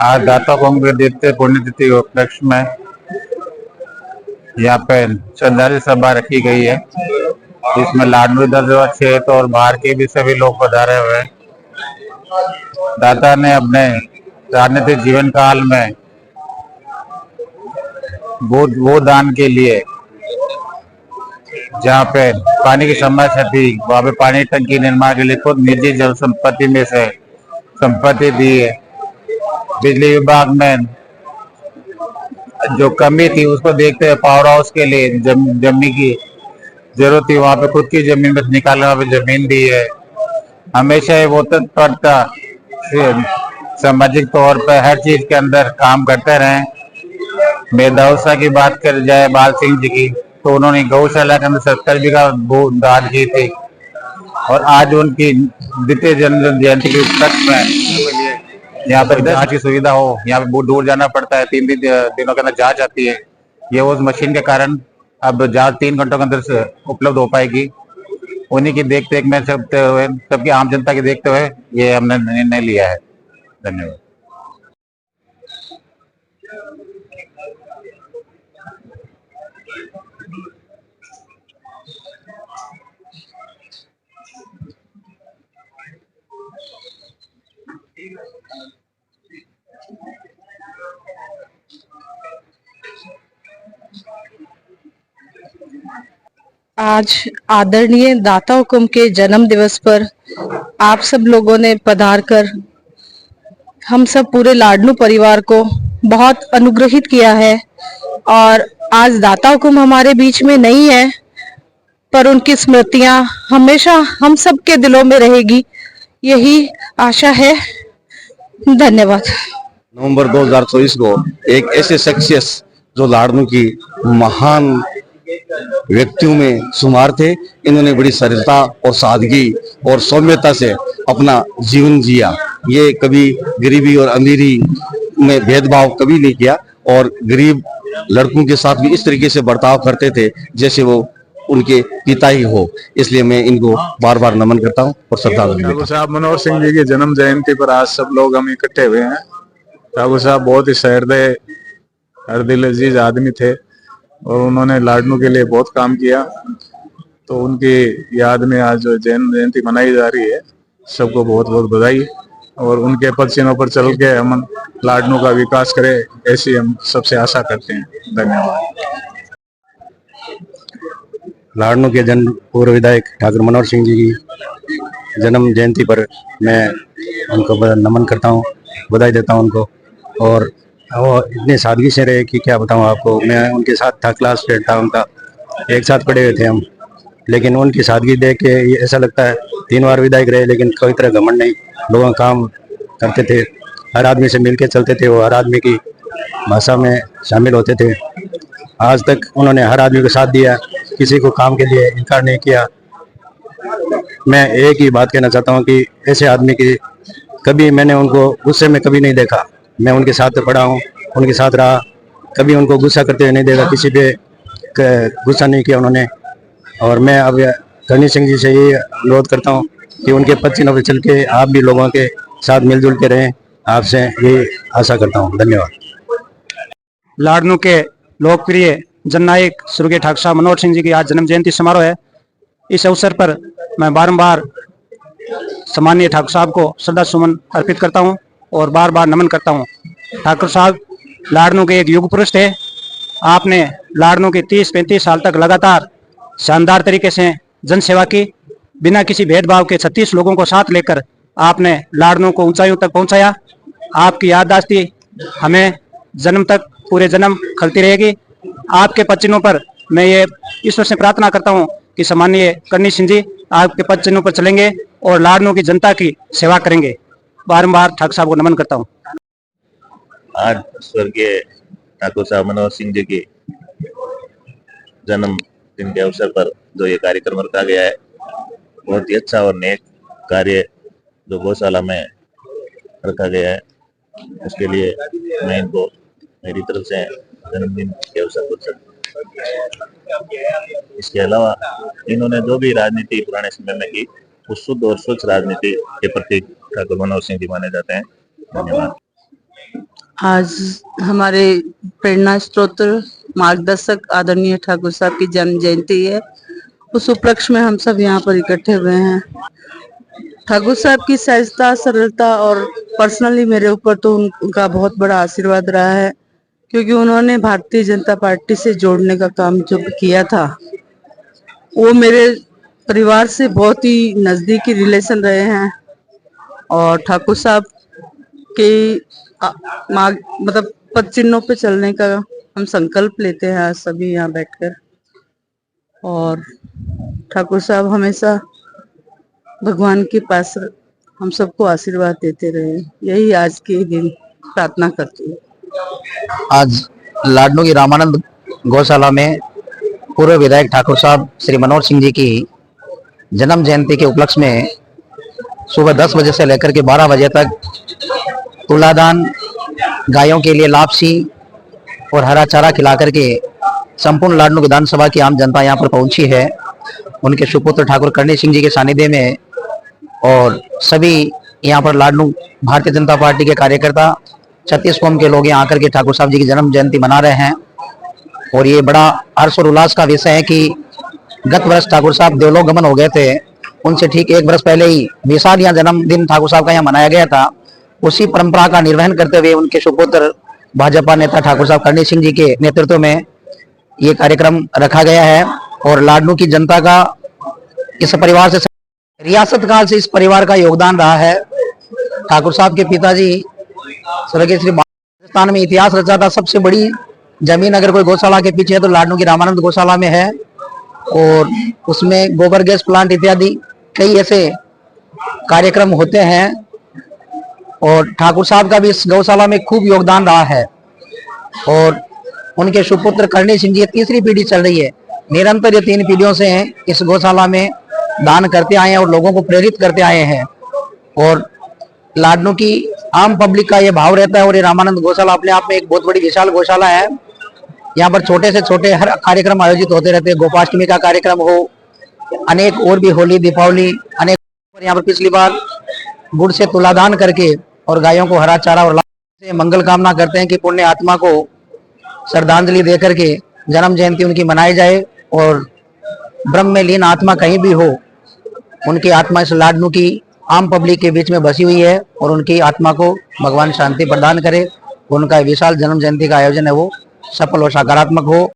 आज दाता कौम के देखते पुण्यतिथि के उपलक्ष्य में यहाँ पे श्रद्धांजलि सभा रखी गई है, जिसमें लाडनू विधानसभा क्षेत्र और बाहर के भी सभी लोग पधारे हुए हैं। दाता ने अपने राजनीतिक जीवन काल में वो दान के लिए जहाँ पे पानी की समस्या थी, वहाँ पे पानी टंकी निर्माण के लिए खुद निजी जल संपत्ति में से संपत्ति दी है। बिजली विभाग में जो कमी थी उसको देखते हुए पावर हाउस के लिए जमीन की जरूरत थी, वहाँ पे खुद की जमीन में निकालने वहाँ पे जमीन दी है। हमेशा ये वो तत्परता सामाजिक तौर पर हर चीज के अंदर काम करते रहे। मेधावसा की बात कर जाए बाल सिंह जी की, तो उन्होंने गौशाला के अंदर 70 बीघा दान की थी, और आज उनकी द्वितीय जन्म जयंती के उपलक्ष्य में यहाँ पर जांच की सुविधा हो। यहाँ पे बहुत दूर जाना पड़ता है, 3 दिनों के अंदर जांच आती है। ये उस मशीन के कारण अब जांच 3 घंटों के अंदर से उपलब्ध हो पाएगी। उन्हीं की देख रेख में सबकी आम जनता की देखते हुए ये हमने निर्णय लिया है। धन्यवाद। आज आदरणीय दाता हुकुम के जन्म दिवस पर आप सब लोगों ने पधार कर हम सब पूरे लाडनू परिवार को बहुत अनुग्रहित किया है। और आज दाता हुकुम हमारे बीच में नहीं है, पर उनकी स्मृतियां हमेशा हम सब के दिलों में रहेगी, यही आशा है। धन्यवाद। नवंबर 2024 को एक ऐसे शख्सियत जो लाडनू की महान व्यक्तियों में शुमार थे, इन्होंने बड़ी सरलता और सादगी और सौम्यता से अपना जीवन जिया। ये कभी गरीबी और अमीरी में भेदभाव कभी नहीं किया, और गरीब लड़कों के साथ भी इस तरीके से बर्ताव करते थे जैसे वो उनके पिता ही हो। इसलिए मैं इनको बार बार नमन करता हूँ और श्रद्धांजलि देता हूँ। साहब मनोहर सिंह जी की जन्म जयंती पर आज सब लोग हम इकट्ठे हुए हैं। ठाकुर साहब बहुत ही सहृदय हर दिल अजीज आदमी थे, और उन्होंने लाडनू के लिए बहुत काम किया। तो उनकी याद में आज जन्म जयंती मनाई जा रही है। सबको बहुत बहुत बधाई, और उनके पद चिन्हों पर चल के हम लाडनू का विकास करें, ऐसी हम सबसे आशा करते हैं। धन्यवाद। लाडनू के जन्म पूर्व विधायक ठाकुर मनोहर सिंह जी की जन्म जयंती पर मैं उनको नमन करता हूँ, बधाई देता हूँ उनको। और वो इतनी सादगी से रहे कि क्या बताऊँ आपको। मैं उनके साथ था, क्लासमेट था उनका, एक साथ पढ़े हुए थे हम। लेकिन उनकी सादगी देख के ये ऐसा लगता है 3 बार विधायक रहे लेकिन कोई तरह घमंड नहीं। लोगों काम करते थे, हर आदमी से मिलके चलते थे, वो हर आदमी की भाषा में शामिल होते थे। आज तक उन्होंने हर आदमी को साथ दिया, किसी को काम के लिए इनकार नहीं किया। मैं एक ही बात कहना चाहता हूँ कि ऐसे आदमी की कभी मैंने उनको गुस्से में कभी नहीं देखा। मैं उनके साथ पढ़ा हूँ, उनके साथ रहा, कभी उनको गुस्सा करते हुए नहीं देखा, किसी पे गुस्सा नहीं किया उन्होंने। और मैं अब करणी सिंह जी से ये अनुरोध करता हूँ कि उनके पद चिन्हों पर चल के आप भी लोगों के साथ मिलजुल के रहें, आपसे ये आशा करता हूँ। धन्यवाद। लाडनू के लोकप्रिय जननायक स्वर्गीय ठाकुर साहब मनोहर सिंह जी की आज जन्म जयंती समारोह है। इस अवसर पर मैं बारंबार सम्मानीय ठाकुर साहब को श्रद्धा सुमन अर्पित करता हूं और बार बार नमन करता हूं। ठाकुर साहब लाडनू के एक युग पुरुष थे। आपने लाडनू के 30-35 साल तक लगातार शानदार तरीके से जन सेवा की। बिना किसी भेदभाव के 36 लोगों को साथ लेकर आपने लाडनू को ऊंचाइयों तक पहुंचाया। आपकी याददाश्ती हमें जन्म तक पूरे जन्म खलती रहेगी। आपके पद चिन्हों पर मैं ये ईश्वर से प्रार्थना करता हूं कि सम्मानीय करणी सिंह जी आपके पद चिन्हों पर चलेंगे और लाडनू की जनता की सेवा करेंगे। बारंबार ठाकुर साहब को नमन करता हूं। आज स्वर्गीय ठाकुर साहब मनोहर सिंह जी की जन्म दिन के अवसर पर जो ये कार्यक्रम रखा गया है, बहुत ही अच्छा और नेक कार्य जो गौशाला में रखा गया है, उसके लिए मैं इनको मेरी तरफ से जन्मदिन के अवसर पर इसके अलावा इन्होंने जो भी राजनीति पुराने समय में की वो शुद्ध और स्वच्छ राजनीति के प्रतीक ठाकुर मनोहर सिंह जी माने जाते हैं। धन्यवाद। आज हमारे प्रेरणा स्रोत मार्गदर्शक आदरणीय ठाकुर साहब की जन्म जयंती है। उस उपलक्ष्य में हम सब यहाँ पर इकट्ठे हुए हैं। ठाकुर साहब की सहजता, सरलता और पर्सनली मेरे ऊपर तो उनका बहुत बड़ा आशीर्वाद रहा है, क्योंकि उन्होंने भारतीय जनता पार्टी से जोड़ने का काम जो किया था वो मेरे परिवार से बहुत ही नजदीकी रिलेशन रहे हैं। और ठाकुर साहब के मतलब पद चिन्हों पे चलने का हम संकल्प लेते हैं आज सभी यहाँ बैठकर। और ठाकुर साहब हमेशा भगवान के पास हम सबको आशीर्वाद देते रहे, यही आज के दिन प्रार्थना करती हूँ। आज लाडनू की रामानंद गौशाला में पूर्व विधायक ठाकुर साहब श्री मनोहर सिंह जी की जन्म जयंती के उपलक्ष्य में सुबह 10 बजे से लेकर के 12 बजे तक तुलादान, गायों के लिए लापसी और हरा चारा खिला करके संपूर्ण लाडनू विधानसभा की आम जनता यहाँ पर पहुंची है। उनके सुपुत्र ठाकुर करणी सिंह जी के सानिध्य में और सभी यहाँ पर लाडनू भारतीय जनता पार्टी के कार्यकर्ता 36 कौम के लोग यहाँ आकर के ठाकुर साहब जी की जन्म जयंती मना रहे हैं। और ये बड़ा हर्ष और उल्लास का विषय है कि गत वर्ष ठाकुर साहब देवलोक गमन हो गए थे, उनसे ठीक 1 वर्ष पहले ही विशाल यहाँ जन्मदिन ठाकुर साहब का यहाँ मनाया गया था। उसी परंपरा का निर्वहन करते हुए उनके सुपुत्र भाजपा नेता ठाकुर साहब करणी सिंह जी के नेतृत्व में ये कार्यक्रम रखा गया है। और लाडनू की जनता का इस परिवार से रियासत काल से इस परिवार का योगदान रहा है। ठाकुर साहब के पिताजी स्वर्गीय श्री राजस्थान में इतिहास रचा था। सबसे बड़ी जमीन अगर कोई गौशाला के पीछे है तो लाडनू की रामानंद गौशाला में है, और उसमें गोबर गैस प्लांट इत्यादि कई ऐसे कार्यक्रम होते हैं। और ठाकुर साहब का भी इस गौशाला में खूब योगदान रहा है। और उनके सुपुत्र करणी सिंह जी, तीसरी पीढ़ी चल रही है, निरंतर ये 3 पीढ़ियों से इस गौशाला में दान करते आए हैं और लोगों को प्रेरित करते आए हैं। और लाडनू की आम पब्लिक का ये भाव रहता है। और ये रामानंद गौशाला अपने आप में एक बहुत बड़ी विशाल गौशाला है। यहाँ पर छोटे से छोटे हर कार्यक्रम आयोजित होते रहते हैं। गोपाष्टमी का कार्यक्रम हो, अनेक और भी, होली, दीपावली, अनेक। यहाँ पर पिछली बार गुड़ से तुलादान करके और गायों को हरा चारा और से मंगल कामना करते हैं कि पुण्य आत्मा को श्रद्धांजलि दे करके जन्म जयंती उनकी मनाई जाए। और ब्रह्म में लीन आत्मा कहीं भी हो, उनकी आत्मा इस लाडनू की आम पब्लिक के बीच में बसी हुई है और उनकी आत्मा को भगवान शांति प्रदान करे। उनका विशाल जन्म जयंती का आयोजन है वो सफल और सकारात्मक हो।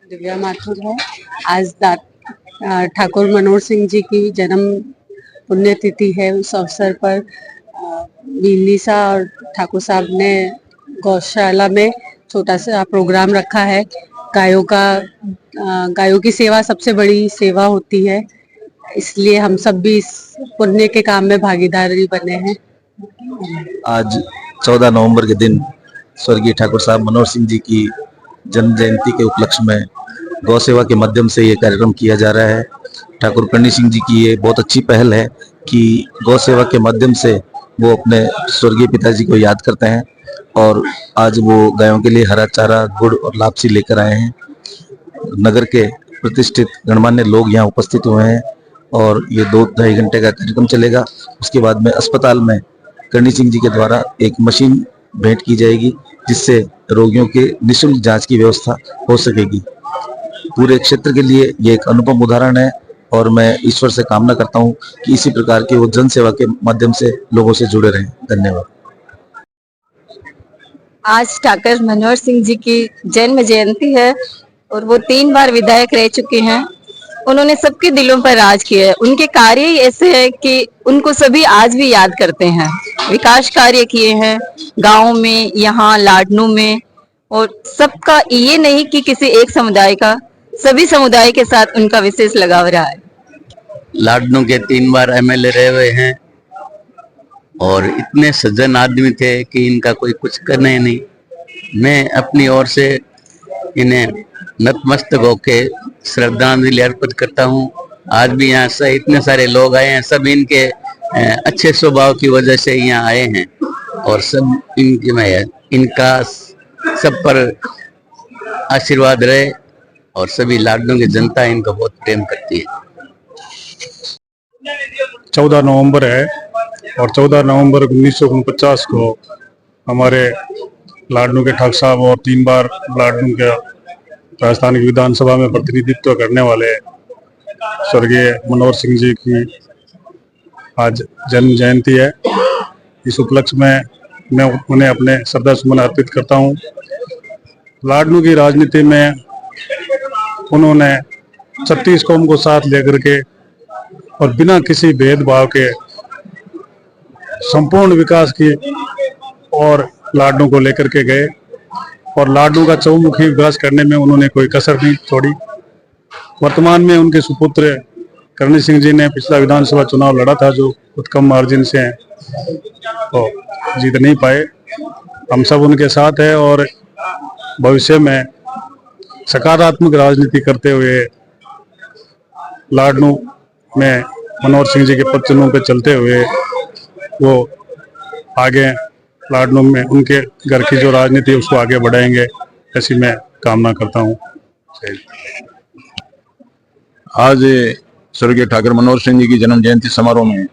दिव्या माथुर है। आज ठाकुर मनोहर सिंह जी की जन्म पुण्यतिथि है। उस अवसर पर नीलिसा और ठाकुर साहब ने गौशाला में छोटा सा प्रोग्राम रखा है। गायों की सेवा सबसे बड़ी सेवा होती है, इसलिए हम सब भी इस पुण्य के काम में भागीदारी बने हैं। आज 14 नवंबर के दिन स्वर्गीय ठाकुर साहब मनोहर सिंह जी की जन्म जयंती के उपलक्ष्य में गौ सेवा के माध्यम से ये कार्यक्रम किया जा रहा है। ठाकुर करणी सिंह जी की ये बहुत अच्छी पहल है कि गौ सेवा के माध्यम से वो अपने स्वर्गीय पिताजी को याद करते हैं। और आज वो गायों के लिए हरा चारा, गुड़ और लापसी लेकर आए हैं। नगर के प्रतिष्ठित गणमान्य लोग यहाँ उपस्थित हुए हैं और ये 2-2.5 घंटे का कार्यक्रम चलेगा। उसके बाद में अस्पताल में करणी सिंह जी के द्वारा एक मशीन भेंट की जाएगी, जिससे रोगियों के निःशुल्क जांच की व्यवस्था हो सकेगी। पूरे क्षेत्र के लिए ये एक अनुपम उदाहरण है और मैं ईश्वर से कामना करता हूँ कि इसी प्रकार के वो जन सेवा के माध्यम से लोगों से जुड़े रहें। धन्यवाद। आज ठाकुर मनोहर सिंह जी की जन्म जयंती है और वो 3 बार विधायक रह चुके हैं। उन्होंने सबके दिलों पर राज किया है। उनके कार्य ही ऐसे है कि उनको सभी आज भी याद करते हैं। विकास कार्य किए हैं गाँव में, यहाँ लाडनू में, और सबका ये नहीं कि किसी एक समुदाय का, सभी समुदाय के साथ उनका विशेष लगाव रहा है। लाडनू के 3 बार MLA रहे हुए हैं। और इतने सज्जन आदमी थे कि इनका कोई कुछ करना ही नहीं। मैं अपनी ओर से इन्हें नतमस्तक होके श्रद्धांजलि अर्पित करता हूँ। आज भी यहाँ से इतने सारे लोग आए हैं, सब इनके अच्छे स्वभाव की वजह से यहाँ आए हैं और सब इनका सब पर आशीर्वाद रहे और सभी लाडनों की जनता इनको बहुत प्रेम करती है। 14 नवंबर है और 14 नवंबर 1949 को हमारे लाडनू के ठाकुर साहब और 3 बार लाडनू के राजस्थान की विधानसभा में प्रतिनिधित्व करने वाले स्वर्गीय मनोहर सिंह जी की आज जन्म जयंती है। इस उपलक्ष्य में मैं उन्हें अपने श्रद्धा सुमन अर्पित करता हूँ। लाडनू की राजनीति में उन्होंने 36 कौम को साथ लेकर के और बिना किसी भेदभाव के संपूर्ण विकास की और लाडनू को लेकर के गए और लाडनू का चौमुखी विकास करने में उन्होंने कोई कसर नहीं छोड़ी। वर्तमान में उनके सुपुत्र करणी सिंह जी ने पिछला विधानसभा चुनाव लड़ा था, जो बहुत कम मार्जिन से तो जीत नहीं पाए। हम सब उनके साथ हैं और भविष्य में सकारात्मक राजनीति करते हुए लाडनू में मनोहर सिंह जी के पद चिन्हों पे चलते हुए वो आगे लाडनू में उनके घर की जो राजनीति है उसको आगे बढ़ाएंगे, ऐसी मैं कामना करता हूँ। आज स्वर्गीय ठाकुर मनोहर सिंह जी की जन्म जयंती समारोह में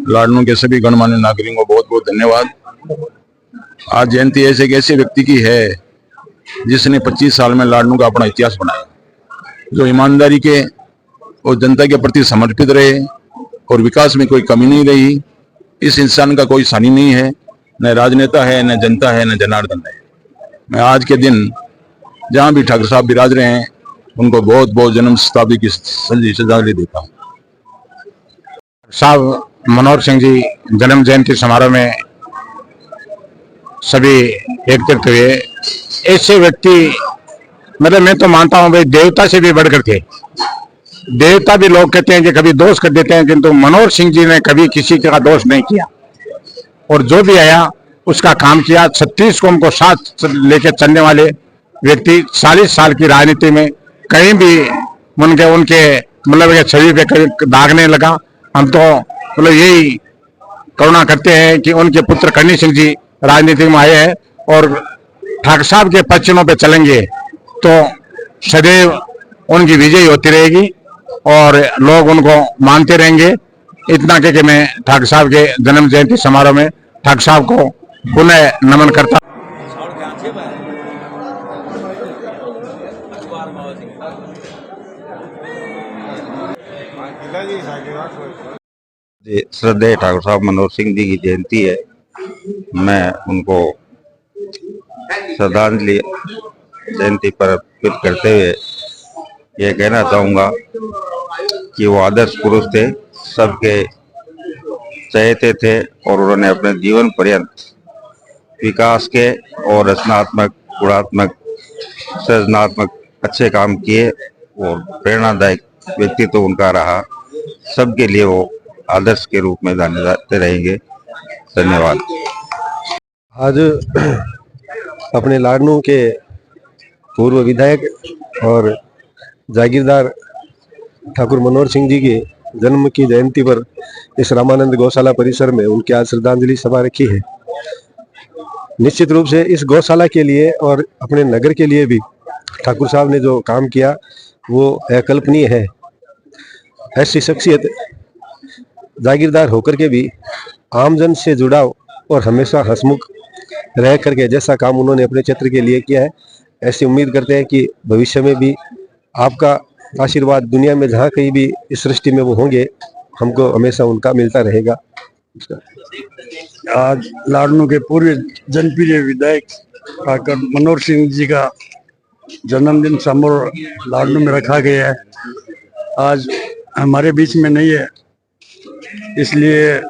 लाडनू के सभी गणमान्य नागरिकों को बहुत बहुत धन्यवाद। आज जयंती ऐसे ऐसे व्यक्ति की है जिसने 25 साल में लाडनू का अपना इतिहास बनाया, जो ईमानदारी के और जनता के प्रति समर्पित रहे और विकास में कोई कमी नहीं रही। इस इंसान का कोई सानी नहीं है, न राजनेता है, न जनता है, न जनार्दन है। मैं आज के दिन जहां भी ठाकुर साहब विराज रहे हैं उनको बहुत बहुत जन्म शताब्दी की श्रद्धांजलि देता हूँ। साहब मनोहर सिंह जी जन्म जयंती समारोह में सभी एकत्रित हुए। ऐसे व्यक्ति मतलब मैं तो मानता हूँ भाई देवता से भी बढ़कर थे। देवता भी लोग कहते हैं कि कभी दोष कर देते हैं, किंतु मनोहर सिंह जी ने कभी किसी का दोष नहीं किया और जो भी आया उसका काम किया। 36 कौम को साथ लेकर चलने वाले व्यक्ति 40 साल की राजनीति में कहीं भी उनके मतलब छवि पे कहीं दाग नहीं लगा। हम तो मतलब यही करुणा करते हैं कि उनके पुत्र करणी सिंह जी राजनीति में आए हैं और ठाकुर साहब के पश्चिमों पे चलेंगे तो सदैव उनकी विजय होती रहेगी और लोग उनको मानते रहेंगे। इतना कह के मैं ठाकुर साहब के जन्म जयंती समारोह में ठाकुर साहब को पुनः नमन करता हूं। श्रद्धेय ठाकुर साहब मनोहर सिंह जी की जयंती है। मैं उनको श्रद्धांजलि जयंती पर अर्पित करते हुए ये कहना चाहूँगा कि वो आदर्श पुरुष थे, सबके चहेते थे और उन्होंने अपने जीवन पर्यंत विकास के और रचनात्मक, गुणात्मक, सृजनात्मक अच्छे काम किए और प्रेरणादायक व्यक्तित्व उनका रहा। सबके लिए वो आदर्श के रूप में जाने जाते रहेंगे। धन्यवाद। आज अपने लाडनू के पूर्व विधायक और जागीरदार ठाकुर मनोहर सिंह जी के जन्म की जयंती पर इस रामानंद गौशाला परिसर में उनकी आज श्रद्धांजलि सभा रखी है। निश्चित रूप से इस गौशाला के लिए और अपने नगर के लिए भी ठाकुर साहब ने जो काम किया वो अकल्पनीय है। ऐसी शख्सियत जागीरदार होकर के भी आमजन से जुड़ाव और हमेशा हंसमुख रह करके जैसा काम उन्होंने अपने क्षेत्र के लिए किया है, ऐसी उम्मीद करते हैं कि भविष्य में भी आपका आशीर्वाद दुनिया में जहाँ कहीं भी इस सृष्टि में वो होंगे, हमको हमेशा उनका मिलता रहेगा। आज लाडनू के पूर्व जनप्रिय विधायक ठाकुर मनोहर सिंह जी का जन्मदिन समारोह लाडनू में रखा गया है। आज हमारे बीच में नहीं है, इसलिए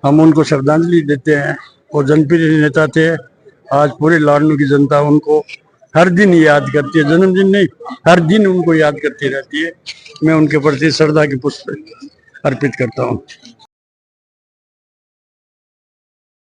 हम उनको श्रद्धांजलि देते हैं। और जनप्रिय नेता थे। आज पूरे लाडनू की जनता उनको हर दिन याद करती है, जन्मदिन नहीं, हर दिन उनको याद करती रहती है। मैं उनके प्रति श्रद्धा के पुष्प अर्पित करता हूँ।